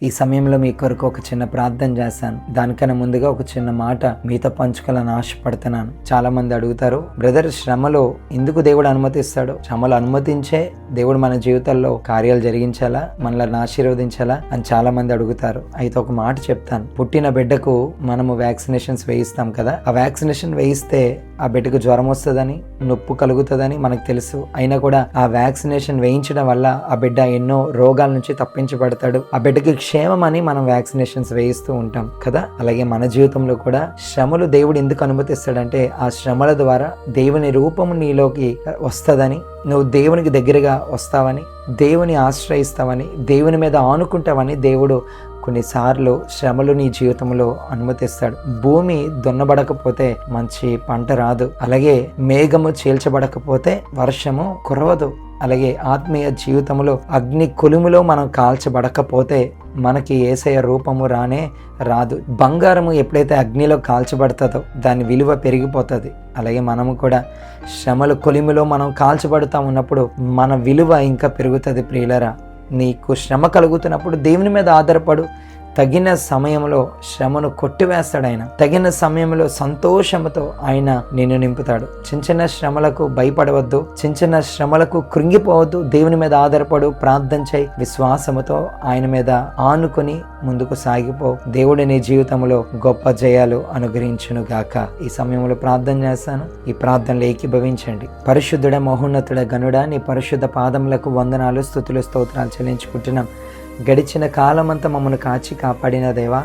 ఈ సమయంలో మీ కొరకు ఒక చిన్న ప్రార్థన చేస్తాను. దానికన్నా ముందుగా ఒక చిన్న మాట మీతో పంచుకోవాలని ఆశపడుతున్నాను. చాలా మంది అడుగుతారు, బ్రదర్ శ్రమలో ఎందుకు దేవుడు అనుమతిస్తాడు? శ్రమలు అనుమతించే దేవుడు మన జీవితాల్లో కార్యాలు జరిగించాలా, మనల్ని ఆశీర్వదించాలా అని చాలా మంది అడుగుతారు. అయితే ఒక మాట చెప్తాను. పుట్టిన బిడ్డకు మనము వ్యాక్సినేషన్స్ వేయిస్తాం కదా, ఆ వ్యాక్సినేషన్ వేయిస్తే ఆ బిడ్డకు జ్వరం వస్తుందని, నొప్పి కలుగుతుందని మనకు తెలుసు. అయినా కూడా ఆ వ్యాక్సినేషన్ వేయించడం వల్ల ఆ బిడ్డ ఎన్నో రోగాల నుంచి తప్పించబడతాడు. ఆ బిడ్డకి క్షేమం అని మనం వ్యాక్సినేషన్స్ వేయిస్తూ ఉంటాం కదా. అలాగే మన జీవితంలో కూడా శ్రమలు దేవుడు ఎందుకు అనుమతిస్తాడంటే, ఆ శ్రమల ద్వారా దేవుని రూపము నీలోకి వస్తుందని, నువ్వు దేవునికి దగ్గరగా వస్తావని, దేవుని ఆశ్రయిస్తావని, దేవుని మీద ఆనుకుంటావని దేవుడు కొన్నిసార్లు శ్రమలు నీ జీవితంలో అనుమతిస్తాడు. భూమి దున్నబడకపోతే మంచి పంట రాదు. అలాగే మేఘము చీల్చబడకపోతే వర్షము కురవదు. అలాగే ఆత్మీయ జీవితంలో అగ్ని కొలుములో మనం కాల్చబడకపోతే మనకి యేసయ్య రూపము రాదు. బంగారము ఎప్పుడైతే అగ్నిలో కాల్చబడుతుందో దాని విలువ పెరిగిపోతుంది. అలాగే మనము కూడా శ్రమల కొలిమిలో మనం కాల్చబడుతూ ఉన్నప్పుడు మన విలువ ఇంకా పెరుగుతుంది. ప్రియులరా, నీకు శ్రమ కలుగుతున్నప్పుడు దేవుని మీద ఆధారపడు. తగిన సమయంలో శ్రమను కొట్టివేస్తాడు ఆయన. తగిన సమయంలో సంతోషంతో ఆయన నిన్ను నింపుతాడు. చిన్న చిన్న శ్రమలకు భయపడవద్దు, చిన్న చిన్న శ్రమలకు కృంగిపోవద్దు. దేవుని మీద ఆధారపడు, ప్రార్థన చేయి, విశ్వాసముతో ఆయన మీద ఆనుకొని ముందుకు సాగిపో. దేవుడు నీ జీవితంలో గొప్ప జయాలు అనుగ్రహించును గాక. ఈ సమయంలో ప్రార్థన చేస్తాను. ఈ ప్రార్థనలు ఏకీభవించండి. పరిశుద్ధుడ, మహోన్నతుడ, గనుడా, నీ పరిశుద్ధ పాదములకు వందనాలు, స్తుతులు, స్తోత్రాలు చెల్లించుకుంటున్నాం. గడిచిన కాలమంతా మమ్మల్ని కాచి కాపాడిన దేవా,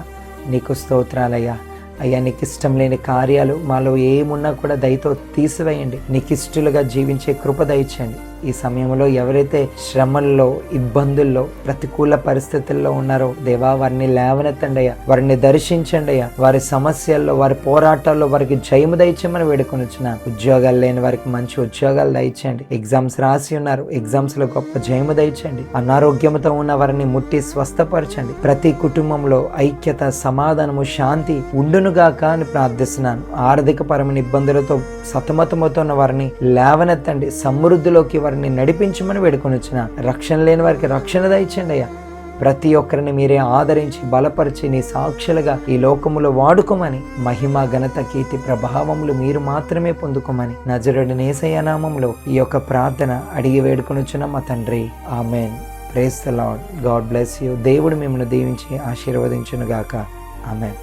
నీకు స్తోత్రాలయ్యా. అయ్యా, నీకు ఇష్టం లేని కార్యాలు మాలో ఏమున్నా కూడా దయతో తీసివేయండి. నీకు ఇష్టలుగా జీవించే కృప దయచేయండి. ఈ సమయంలో ఎవరైతే శ్రమల్లో, ఇబ్బందుల్లో, ప్రతికూల పరిస్థితుల్లో ఉన్నారో దేవా, వారిని లేవనెత్తండి అయ్యా, వారిని దర్శించండి అయ్యా. వారి సమస్యల్లో, వారి పోరాటాల్లో వారికి జయము దయచేయమని వేడుకొనిచ్చిన. ఉద్యోగాలు లేని వారికి మంచి ఉద్యోగాలు దయచేయండి. ఎగ్జామ్స్ రాసి ఉన్నారు, ఎగ్జామ్స్ లో గొప్ప జయము దయచేయండి. అనారోగ్యంతో ఉన్న వారిని ముట్టి స్వస్థపరచండి. ప్రతి కుటుంబంలో ఐక్యత, సమాధానము, శాంతి ఉండునుగాక అని ప్రార్థిస్తున్నాను. ఆర్థిక పరమైన ఇబ్బందులతో సతమతమవుతున్న వారిని లేవనెత్తండి. సమృద్ధిలోకి వారిని నడిపించమని వేడుకొని వచ్చిన. రక్షణ లేని వారికి రక్షణ దయచేయండి అయ్యా. ప్రతి ఒక్కరిని మీరే ఆదరించి బలపరిచి నీ సాక్షులుగా ఈ లోకములో వాడుకోమని, మహిమ, ఘనత, కీర్తి, ప్రభావములు మీరు మాత్రమే పొందుకోమని నజరుడైన యేసయ్య నామములో ఈ యొక్క ప్రార్థన అడిగి వేడుకొని వచ్చిన మా తండ్రి, amen. Praise the lord. God bless you. దేవుడు మిమ్మల్ని దీవించి ఆశీర్వదించును గాక. ఆమెన్.